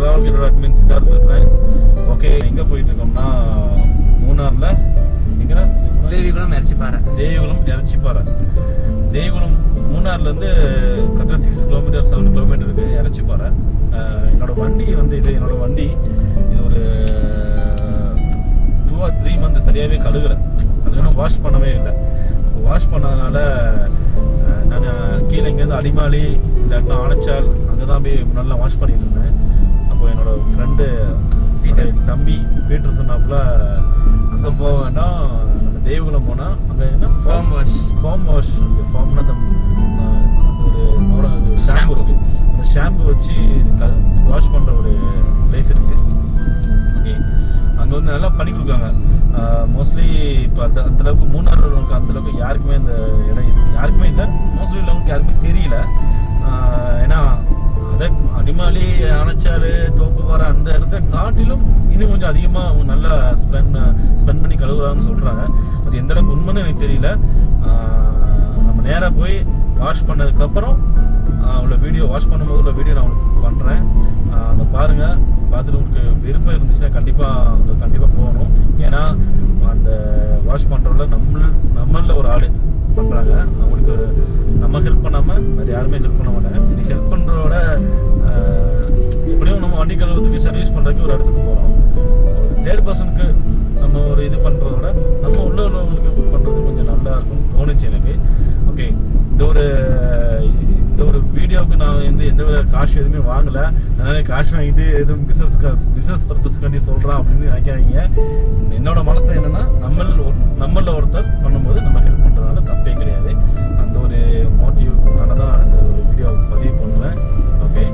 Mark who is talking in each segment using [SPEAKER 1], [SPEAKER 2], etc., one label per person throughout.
[SPEAKER 1] Travel கைடோட admin Siddharth பேசுகிறேன். Okay, எங்கே போயிட்டுருக்கோம்னா மூணாரில் எங்கே
[SPEAKER 2] தேவிகுளம் இறச்சிப்பாறை.
[SPEAKER 1] தேவிகுளம் மூணார்லேருந்து கரெக்டாக 6 கிலோமீட்டர் 7 கிலோமீட்டர் இருக்குது இறச்சிப்பாறை. என்னோடய வண்டி வந்து இது ஒரு 2 or 3 மந்த் சரியாகவே கழுகுனா வாஷ் பண்ணவே இல்லை. வாஷ் பண்ணதுனால நான் கீழே இங்கேருந்து அடிமாலி இல்லாட்டினா ஆனச்சால் அங்கே தான் போய் நல்லா வாஷ் பண்ணிட்டு இருந்தேன். அப்போ என்னோடய ஃப்ரெண்டு தம்பி பீட்டர் சொன்னாப்புல அங்கே போக வேண்டாம், நம்ம தேவிகுளம் போனால் அங்கே என்ன ஃபார்ம் வாஷ் ஃபார்ம்னா ஒரு ஷாம்பு இருக்குது. அந்த ஷாம்பு வச்சு வாஷ் பண்ணுற ஒரு பிளேஸ் இருக்குது. ஓகே, அங்கே வந்து நல்லா பண்ணி கொடுக்காங்க. மோஸ்ட்லி இப்போ அந்தளவுக்கு மூணாறுக்கு அந்தளவுக்கு யாருக்குமே இந்த இடம் யாருக்குமே இல்லை, மோஸ்ட்லி உள்ளவங்களுக்கு யாருக்குமே தெரியல. ஏன்னா அதை அடிமாலி அணைச்சால் தோப்புப்பாறை அந்த இடத்த காட்டிலும் இன்னும் கொஞ்சம் அதிகமாக அவங்க நல்லா ஸ்பெண்ட் பண்ணி கழுவுறாங்கன்னு சொல்கிறாங்க. அது எந்தளவுக்கு உண்மைன்னு எனக்கு தெரியல. நம்ம நேராக போய் வாஷ் பண்ணதுக்கப்புறம் வாஷ் பண்ணும்போது உள்ள வீடியோ நான் உங்களுக்கு பண்ணுறேன். அதை பாருங்கள். பார்த்துட்டு உங்களுக்கு விருப்பம் இருந்துச்சுன்னா கண்டிப்பாக போகணும். ஏன்னா அந்த வாஷ் பண்ணுறவங்கள நம்மளில் ஒரு ஆள் பண்ணுறாங்க. அவங்களுக்கு நம்ம ஹெல்ப் பண்ணாமல் அது யாருமே ஹெல்ப் பண்ண மாட்டாங்க. இது ஹெல்ப் பண்ணுறதோட எப்படியும் நம்ம வண்டி கழுவுறதுக்கு சர்வீஸ் பண்ணுறதுக்கு ஒரு இடத்துக்கு போகிறோம். ஒரு தேர்ட் பர்சனுக்கு நம்ம ஒரு இது பண்ணுறதோட நம்ம உள்ளவங்களுக்கு பண்ணுறது கொஞ்சம் நல்லா இருக்கும்னு தோணுச்சு எனக்கு. ஓகே, இந்த ஒரு வீடியோவுக்கு நான் வந்து எந்த வித காசு எதுவுமே வாங்கலை. அதனால காசு வாங்கிட்டு எதுவும் பிஸ்னஸ் பர்பஸ்க்காண்டி சொல்கிறான் அப்படின்னு நினைக்காதீங்க. என்னோட மனசில் என்னென்னா நம்மளில் ஒருத்தர் பண்ணும்போது நம்ம ஹெல்ப் பண்ணுறதுனால தப்பே கிடையாது. அந்த ஒரு மோட்டிவ்னால தான் இந்த ஒரு வீடியோ பதிவு பண்ணுறேன். ஓகே,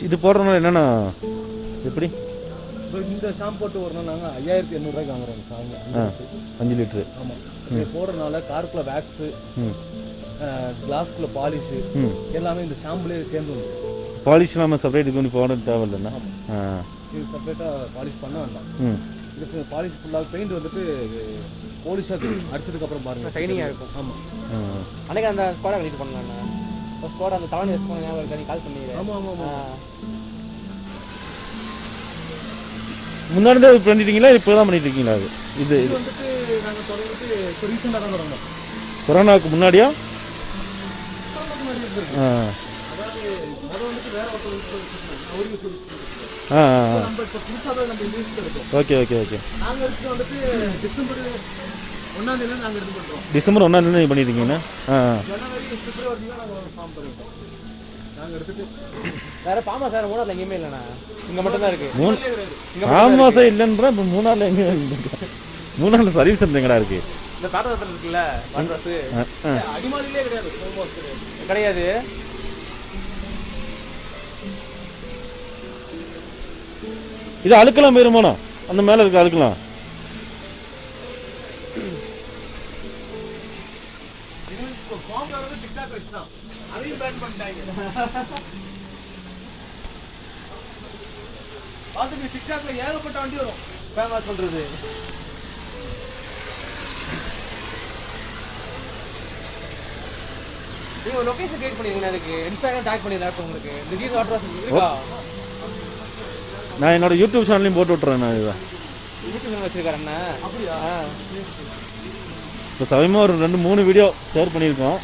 [SPEAKER 1] இது போடுறதுனால என்னென்னா எப்படி
[SPEAKER 3] இந்த ஷாம்பு போட்டு ஒரு நாள் நாங்கள் 5800 வாங்குறோம் ஷாம்பு
[SPEAKER 1] 5 லிட்டரு.
[SPEAKER 3] ஆமாம், இது போடுறதுனால காருக்குள்ள வேக்ஸு, கிளாஸ்க்குள்ள பாலிஷு எல்லாமே இந்த ஷாம்புலேயே சேர்ந்து வந்துடும்.
[SPEAKER 1] பாலிஷ் நம்ம செப்பரேட் பண்ணி போட தேவையில்லைண்ணா.
[SPEAKER 3] இது செப்பரேட்டாக பாலிஷ் பண்ண வேண்டாம். இது பாலிஷ் ஃபுல்லாக பெயிண்ட் வந்துட்டு போலிஷாக அடிச்சதுக்கப்புறம் பாருங்கள்
[SPEAKER 2] ஷைனிங்காக இருக்கும்.
[SPEAKER 3] ஆமாம்,
[SPEAKER 2] அன்றைக்கி அந்த ஸ்குவாடை கட்டிட்டு பண்ணலாண்ணா. ஸ்குவாடை அந்த தவணை எடுத்து போன ஞாபகம் இருக்கா? நீ கால் பண்ணி.
[SPEAKER 3] ஆமாம்,
[SPEAKER 1] முன்னாடி பண்ணிட்டீங்களா இப்போ தான் பண்ணிட்டு இருக்கீங்களா? இது
[SPEAKER 3] வந்துட்டு நாங்கள் தொடங்கிட்டு இப்போ ரீசெண்டாக தான் தொடங்கணும்.
[SPEAKER 1] கொரோனாவுக்கு முன்னாடியா?
[SPEAKER 3] அதாவது முதல் வந்துட்டு வேற
[SPEAKER 1] ஓகே ஓகே ஓகே.
[SPEAKER 3] நாங்கள் எடுத்து வந்துட்டு டிசம்பர் 1ஆம் தேதி நாங்கள் எடுத்து பண்ணுறோம்.
[SPEAKER 1] டிசம்பர் 1ஆம் தேதி நீங்கள் பண்ணியிருக்கீங்கண்ணா?
[SPEAKER 3] ஜனவரி பிப்ரவரிலாம் நாங்கள் ஃபார்ம் பண்ணிட்டோம். நாங்கள் எடுத்துட்டு
[SPEAKER 2] வேற பாமா சார் மூணாரில் எங்கேயுமே இல்லைண்ணா, இங்கே மட்டும்தான் இருக்குது.
[SPEAKER 1] பாமாசம் இல்லைன்றா இப்போ மூணாரில் எங்கே? மூணாரில் சர்வீஸ் சென்டர் எங்கடா இருக்குது?
[SPEAKER 2] இந்த காட்டுறதுல இருக்குல்ல வாட்டர்
[SPEAKER 3] அடிமாலிலே கிடையாது
[SPEAKER 2] கிடையாது.
[SPEAKER 1] இது அழுக்கலாம் போயிருமாண்ணா, அந்த மேலே இருக்க அழுக்கலாம்.
[SPEAKER 3] டிக்டாக் வச்சு தான் அதையும் பேன் பண்ணிட்டாங்க. பார்த்துட்டு டிக்டாக்ல ஏகப்பட்ட வண்டி வரும்
[SPEAKER 2] ஃபேமஸ் பண்ணுறது. நீங்கள் ஒரு லொக்கேஷன் கிரியேட் பண்ணிருக்கீங்க, அதுக்கு இன்ஸ்டாகிராம் டேக் பண்ணிடுறேன் உங்களுக்கு. இந்த ஜீஸ் வாட்டர் இருக்கா?
[SPEAKER 1] நான் என்னோட யூடியூப் சேனல்லையும் போட்டு விட்றேன். நான் இதை
[SPEAKER 2] யூடியூப் சேனல் வச்சிருக்காரு அண்ணா.
[SPEAKER 3] அப்படியா?
[SPEAKER 1] இப்போ சமயமாக ஒரு 2-3 வீடியோ ஷேர் பண்ணியிருக்கோம்.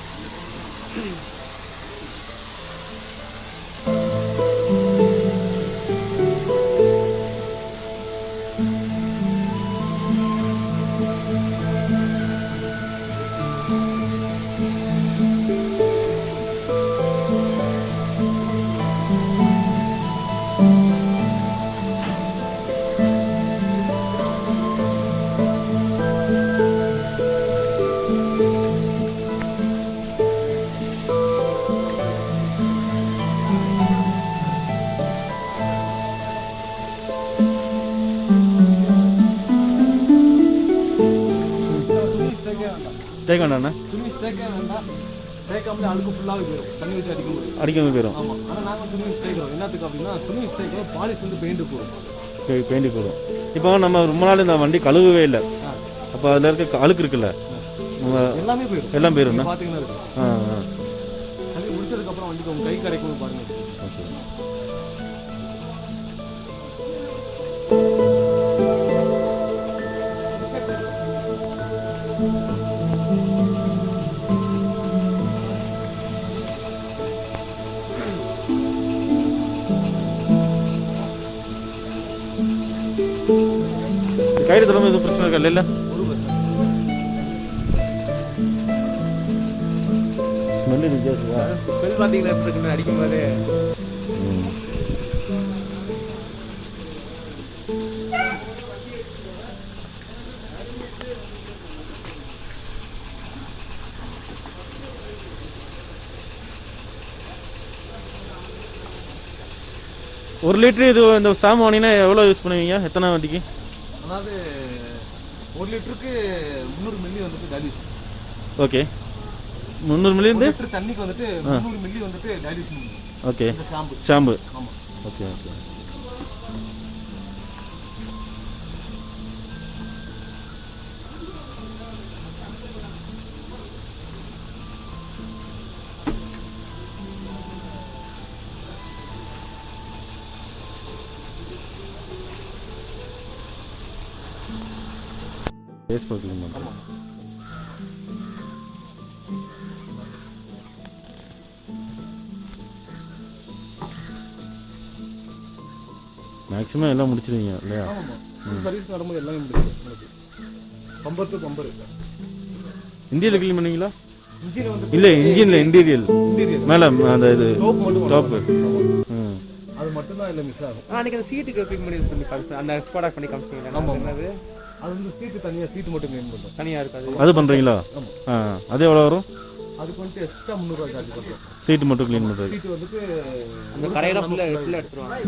[SPEAKER 1] தேக்கண்ணா
[SPEAKER 3] துணி தேக்க வேண்டாம். தேக்காமலே அழுக்கு ஃபுல்லாகவே போயிடும், தண்ணி வச்சு
[SPEAKER 1] அடிக்காமல் போயிடும்.
[SPEAKER 3] ஆமாம். ஆனால் நாங்கள் துணி வச்சு தேய்க்கிறோம். என்னத்துக்கு அப்படின்னா துணி வச்சு தேய்க்கிறோம், பாலிஷ் வந்து பெயிண்ட் போடும்.
[SPEAKER 1] பெயிண்ட் போடும். இப்போ நம்ம ரொம்ப நாள் இந்த வண்டி கழுவவே இல்லை, அப்போ அதில் இருக்க அழுக்கு இருக்குல்ல
[SPEAKER 3] எல்லாமே போயிடும்.
[SPEAKER 1] எல்லாம் போயிடும்.
[SPEAKER 3] பார்த்தீங்கன்னா இருக்கு. தண்ணி முடிச்சதுக்கப்புறம் வண்டிக்கு உங்கள் கை கிடைக்கும் பாருங்க.
[SPEAKER 1] ஓகே. கைடு தலைமை எதுவும் பிரச்சனை இருக்கா? இல்லை ஸ்மெல்லு வித்தியாசம்.
[SPEAKER 2] ஸ்மெல் பார்த்தீங்கன்னா எப்படி இருக்குன்னு அடிக்கும் போது.
[SPEAKER 1] ஒரு லிட்டரு இது இந்த சாமி வாங்கினா எவ்வளோ யூஸ் பண்ணுவீங்க? எத்தனை வண்டிக்கு?
[SPEAKER 3] அதாவது 1 லிட்டருக்கு 300 மில்லி வந்துட்டு டைல்யூஷன்.
[SPEAKER 1] ஓகே. 300 மில்லி வந்து
[SPEAKER 3] லிட்டர் தண்ணிக்கு வந்துட்டு 300 மில்லி வந்துட்டு டைல்யூஷன்.
[SPEAKER 1] ஓகே.
[SPEAKER 3] ஷாம்பு.
[SPEAKER 1] ஷாம்பு.
[SPEAKER 3] ஆமாம்.
[SPEAKER 1] Okay okay. ஃபேஸ்புக்
[SPEAKER 3] ஆமாம்.
[SPEAKER 1] மேக்ஸிமம் எல்லாம் முடிச்சிருவீங்க இல்லையா?
[SPEAKER 3] ஆமாம். சர்வீஸ் நடக்கும்போது எல்லாமே முடிச்சிடும் உங்களுக்கு. Bumper to bumper.
[SPEAKER 1] Interior clean பண்ணுவீங்களா?
[SPEAKER 3] இன்ஜின் வந்து
[SPEAKER 1] இல்லை இன்ஜினில் இன்டீரியல்
[SPEAKER 3] இன்டீரியல்
[SPEAKER 1] மேலே அந்த இது
[SPEAKER 3] டோப் மட்டும்
[SPEAKER 1] டாப்பு.
[SPEAKER 3] அது மட்டும் தான் இல்லை மிஸ் ஆகும்.
[SPEAKER 2] அன்றைக்கி அந்த சீட்டுக்கு க்ளீன் பண்ணி சொல்லி அந்த ஸ்பாட் பண்ணி காமிச்சிங்களா?
[SPEAKER 3] ஆமாம்.
[SPEAKER 2] என்னது
[SPEAKER 3] அது வந்து சீட்டு தனியாக சீட்டு மட்டும் க்ளீன் பண்ணுறோம்.
[SPEAKER 2] தனியாக இருக்காது.
[SPEAKER 1] அது பண்ணுறீங்களா? அது எவ்வளோ வரும்?
[SPEAKER 3] அதுக்கு வந்துட்டு எக்ஸ்ட்ரா 300 ரூபா சார்ஜ் பண்ணுறோம்.
[SPEAKER 1] சீட்டு மட்டும் க்ளீன் பண்ணுறது.
[SPEAKER 3] சீட்டு வந்துட்டு
[SPEAKER 2] அந்த கரையெல்லாம் ஃபுல்லாக எடுத்துருவாங்க.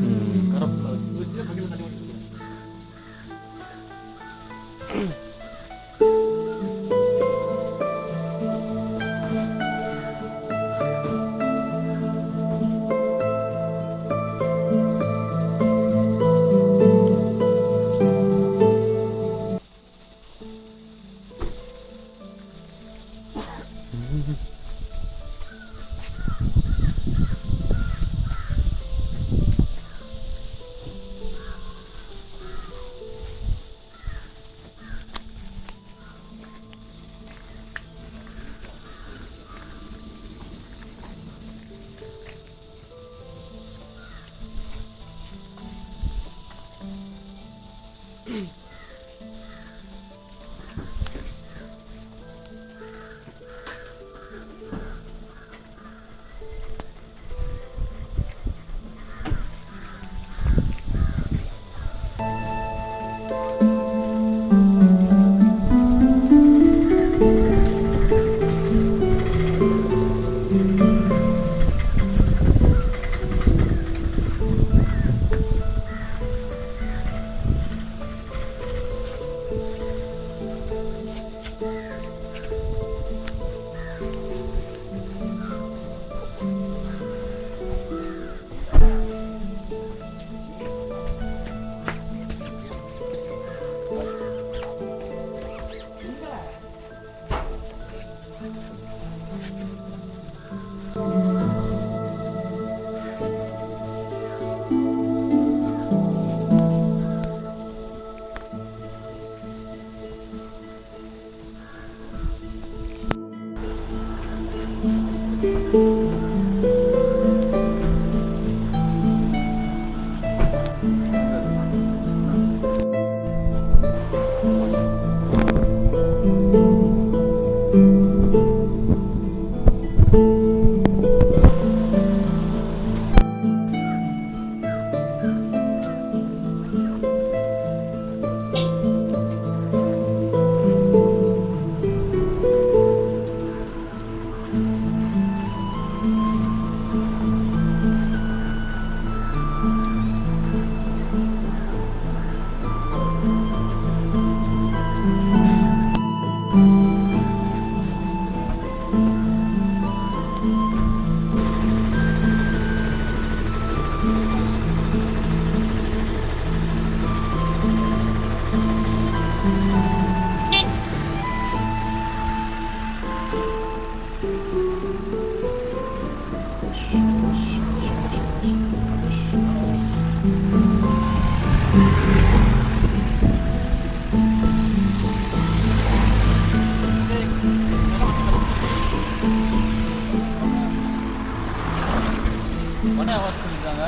[SPEAKER 1] வாஷ் பண்ணியிருக்காங்க.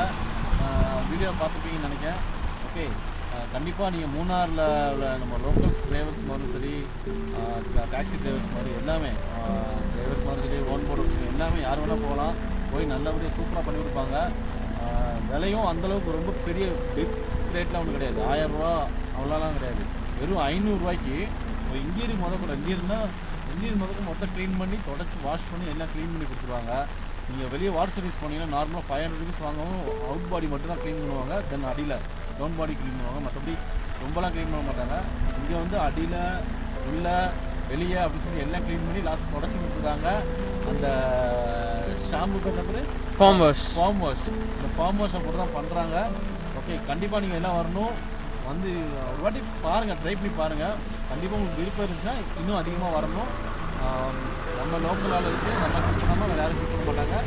[SPEAKER 1] வீடியோ பார்த்துப்பீங்கன்னு நினைக்கிறேன். ஓகே, கண்டிப்பாக நீங்கள் மூணாரில் உள்ள நம்ம லோக்கல்ஸ் டிரைவர்ஸ் மாதிரியும் சரி, டாக்ஸி டிரைவர்ஸ் மாதிரி எல்லாமே டிரைவர்ஸ் மாதிரி சரி, ஓன் போர்டு வச்சு எல்லாமே யார் வேணால் போகலாம். போய் நல்லபடியாக சூப்பராக பண்ணி கொடுப்பாங்க. விலையும் அந்தளவுக்கு ரொம்ப பெரிய பிக் ரேட்லாம் ஒன்றும் கிடையாது. 1000 ரூபா அவ்வளோலாம் கிடையாது. வெறும் 500 ரூபாய்க்கு ஒரு இன்டீரியர் முதல்ல மொத்தம் க்ளீன் பண்ணி தொடச்சி வாஷ் பண்ணி எல்லாம் க்ளீன் பண்ணி கொடுத்துருவாங்க. நீங்கள் வெளியே வாட்டர் சர்வீஸ் போனீங்கன்னா நார்மலாக 500 rupees வாங்கவும் அவுட் பாடி மட்டும் தான் க்ளீன் பண்ணுவாங்க. தென் அடியில் டவுன் பாடி க்ளீன் பண்ணுவாங்க. மற்றபடி ரொம்பலாம் க்ளீன் பண்ண மாட்டாங்க. இங்கே வந்து அடியில் உள்ளே வெளியே அப்படி சொல்லி எல்லாம் க்ளீன் பண்ணி லாஸ்ட் தொடச்சி கொடுத்துருக்காங்க. அந்த ஷாம்பு பண்ண
[SPEAKER 2] ஃபார்ம் வாஷ்
[SPEAKER 1] இந்த ஃபார்ம் வாஷை போட்டு தான் பண்ணுறாங்க. ஓகே, கண்டிப்பாக நீங்கள் எல்லாம் வரணும். வந்து ஒரு வாட்டி பாருங்கள், ட்ரை பண்ணி பாருங்கள். கண்டிப்பாக உங்களுக்கு விருப்பம் இருந்துச்சுன்னா இன்னும் அதிகமாக வரணும். நம்ம லோக்கல் ஆள் இருக்குது, நம்ம குக் பண்ணாமல் வேறு யாரும் குக் பண்ண மாட்டாங்க.